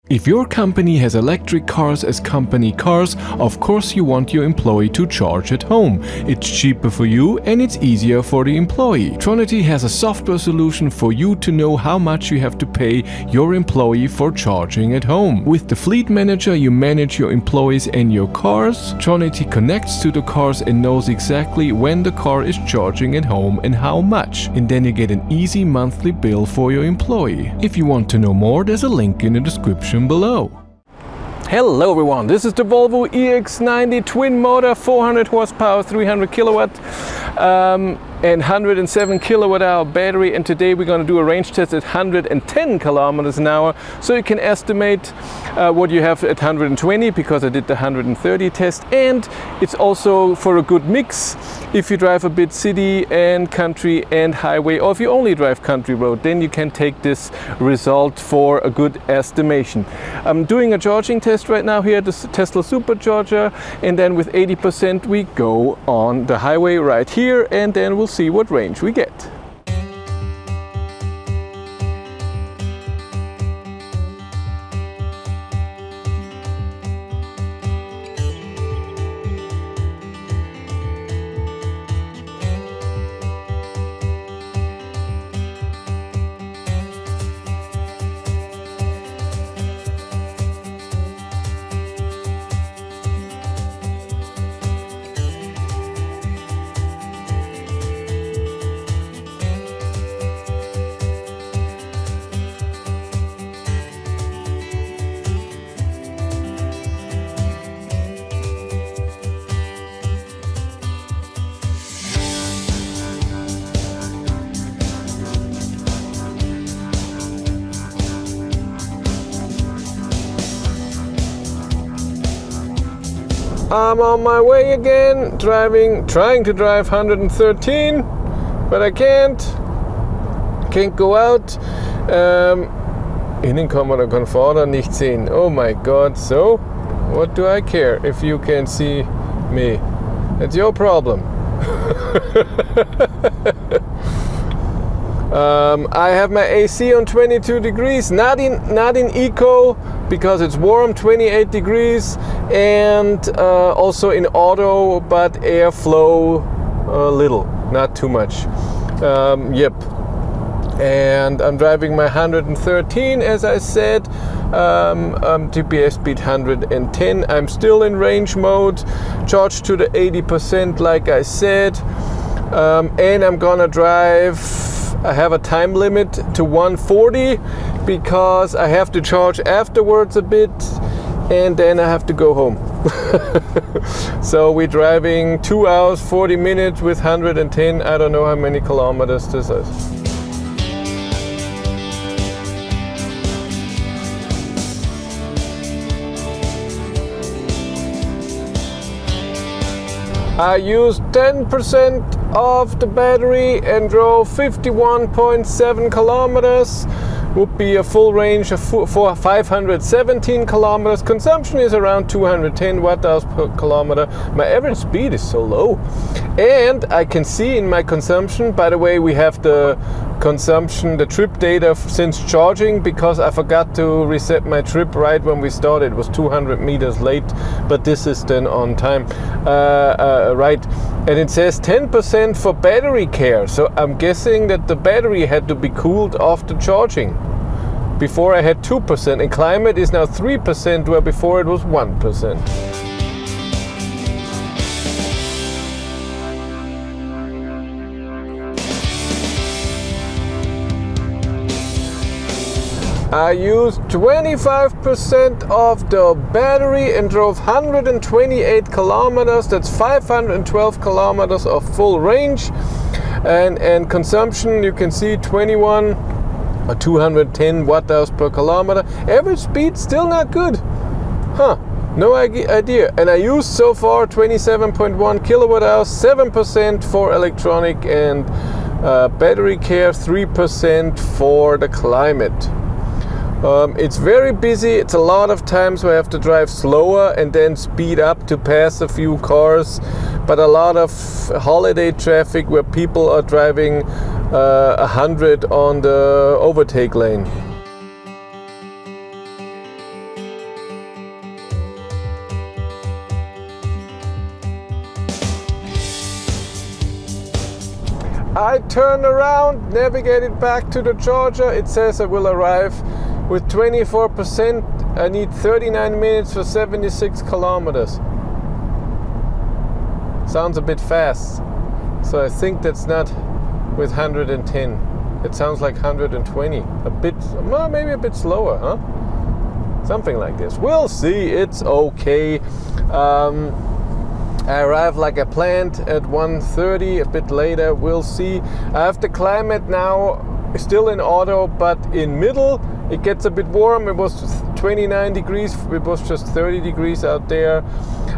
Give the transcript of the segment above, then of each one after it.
If your company has electric cars as company cars, of course you want your employee to charge at home. It's cheaper for you and it's easier for the employee. Tronity has a software solution for you to know how much you have to pay your employee for charging at home. With the Fleet Manager you manage your employees and your cars. Tronity connects to the cars and knows exactly when the car is charging at home and how much. And then you get an easy monthly bill for your employee. If you want to know more, there's a link in the description below. Hello everyone, this is the Volvo EX90 twin motor, 400 horsepower, 300 kilowatt and 107 kilowatt hour battery, and today we're going to do a range test at 110 kilometers an hour, so you can estimate what you have at 120, because I did the 130 test, and it's also for a good mix if you drive a bit city and country and highway, or if you only drive country road, then you can take this result for a good estimation. I'm doing a charging test right now here at the Tesla supercharger, and then with 80% we go on the highway right here, and then we'll see what range we get. I'm on my way again, trying to drive 113, but I can't go out. Innenkamera kann Vorder nicht sehen. Oh my god, so what do I care if you can see me? It's your problem. I have my AC on 22 degrees, not in eco, because it's warm, 28 degrees, and also in auto, but airflow little, not too much. Yep. And I'm driving my 113, as I said, GPS speed 110. I'm still in range mode, charged to the 80% like I said, and I'm gonna drive, I have a time limit to 140 because I have to charge afterwards a bit and then I have to go home. So we're driving 2 hours 40 minutes with 110. I don't know how many kilometers this is. I used 10% of the battery and drove 51.7 kilometers. Would be a full range of 517 kilometers. Consumption is around 210 watt-hours per kilometer. My average speed is so low. And I can see in my consumption, by the way, we have the consumption, the trip data since charging, because I forgot to reset my trip right when we started. It was 200 meters late, but this is then on time, right? And it says 10% for battery care. So I'm guessing that the battery had to be cooled after charging. Before I had 2%, and climate is now 3%, where before it was 1%. I used 25% of the battery and drove 128 kilometers. That's 512 kilometers of full range. And consumption, you can see 21 or 210 watt-hours per kilometer. Average speed still not good. Huh, no idea. And I used so far 27.1 kilowatt hours, 7% for electronic and battery care, 3% for the climate. It's very busy. It's a lot of times where I have to drive slower and then speed up to pass a few cars, but a lot of holiday traffic where people are driving 100 on the overtake lane. I turn around, navigated back to the charger. It says I will arrive with 24%. I need 39 minutes for 76 kilometers. Sounds a bit fast. So I think that's not with 110. It sounds like 120. A bit, well, maybe a bit slower, huh? Something like this. We'll see. It's okay. I arrived like I planned at 1:30, a bit later. We'll see. I have the climate now still in auto, but in middle it gets a bit warm. It was 29 degrees. It was just 30 degrees out there.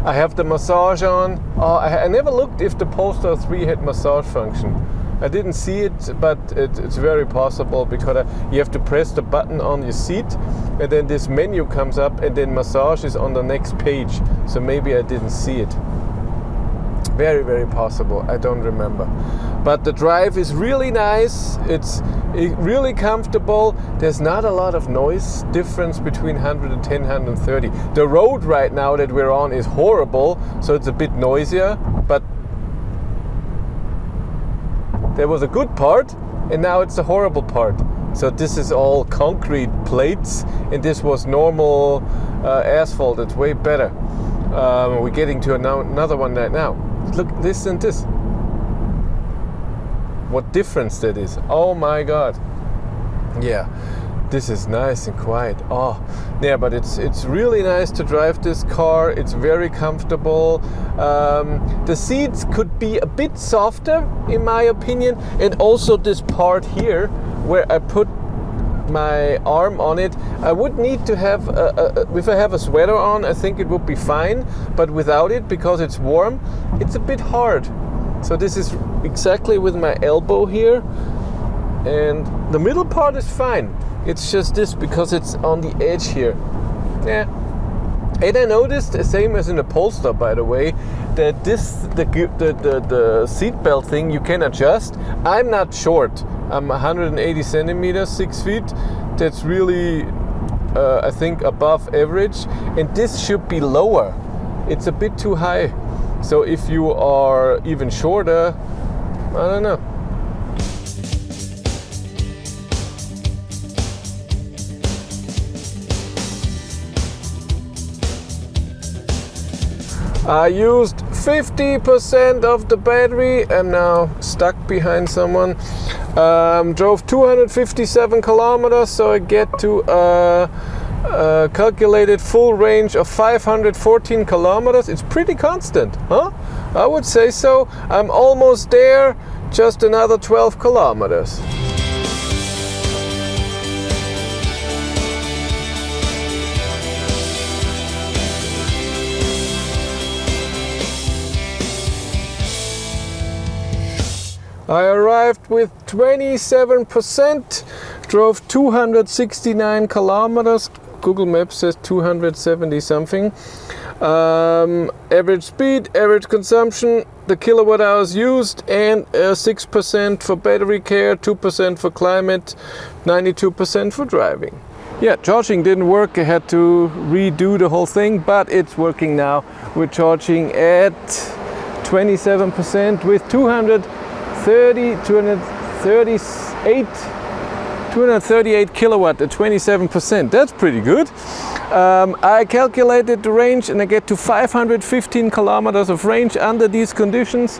I have the massage on. I never looked if the Polestar 3 had massage function. I didn't see it, but it's very possible because you have to press the button on your seat and then this menu comes up and then massage is on the next page. So maybe I didn't see it. Very, very possible. I don't remember. But the drive is really nice. It's really comfortable. There's not a lot of noise difference between 110 and 130. The road right now that we're on is horrible, so it's a bit noisier, but there was a good part and now it's the horrible part. So this is all concrete plates and this was normal asphalt. It's way better. We're getting to another one right now. Look, this and this. What difference that is. Oh my God. Yeah, this is nice and quiet. Oh, yeah, but it's really nice to drive this car. It's very comfortable. The seats could be a bit softer in my opinion. And also this part here where I put my arm on it, I would need to have if I have a sweater on, I think it would be fine, but without it, because it's warm, it's a bit hard. So this is exactly with my elbow here, and the middle part is fine. It's just this because it's on the edge here. Yeah. And I noticed, the same as in the Polestar, by the way, that the seat belt thing you can adjust. I'm not short. I'm 180 centimeters, 6 feet. That's really, I think, above average. And this should be lower. It's a bit too high. So if you are even shorter, I don't know. I used 50% of the battery. I'm now stuck behind someone. Drove 257 kilometers, so I get to a calculated full range of 514 kilometers. It's pretty constant, huh? I would say so. I'm almost there, just another 12 kilometers. I arrived with 27%, drove 269 kilometers. Google Maps says 270 something. Average speed, average consumption, the kilowatt hours used, and 6% for battery care, 2% for climate, 92% for driving. Yeah, charging didn't work. I had to redo the whole thing, but it's working now. We're charging at 27% with 238 kilowatt at 27%. That's pretty good. I calculated the range and I get to 515 kilometers of range under these conditions.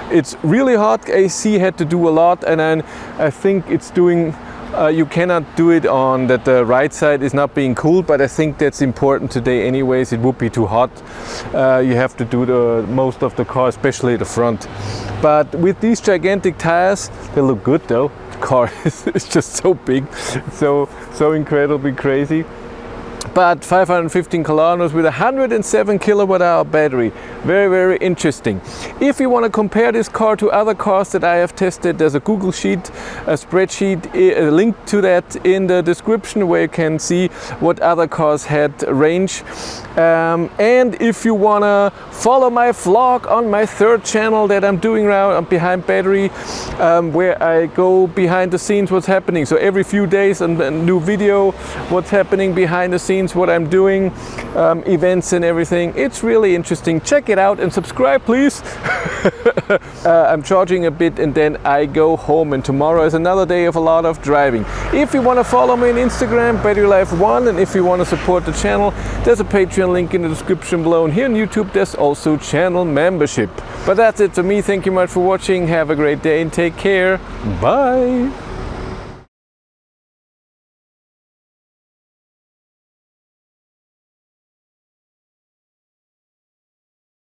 It's really hot. AC had to do a lot, and then I think it's doing, you cannot do it on that the right side is not being cooled, but I think that's important today anyways. It would be too hot. You have to do most of the car, especially the front. But with these gigantic tires, they look good though. The car is just so big, so incredibly crazy. But 515 kilometers with 107 kilowatt hour battery. Very, very interesting. If you want to compare this car to other cars that I have tested, there's a Google sheet, a spreadsheet, a link to that in the description where you can see what other cars had range. And if you want to follow my vlog on my third channel that I'm doing now on Behind Battery, where I go behind the scenes what's happening. So every few days a new video, what's happening behind the scenes. scenes, what I'm doing, events and everything. It's really interesting. Check it out and subscribe, please. I'm charging a bit and then I go home, and tomorrow is another day of a lot of driving. If you want to follow me on Instagram, BatteryLife1, and if you want to support the channel, there's a Patreon link in the description below, and here on YouTube there's also channel membership. But that's it for me. Thank you much for watching. Have a great day and take care. Bye.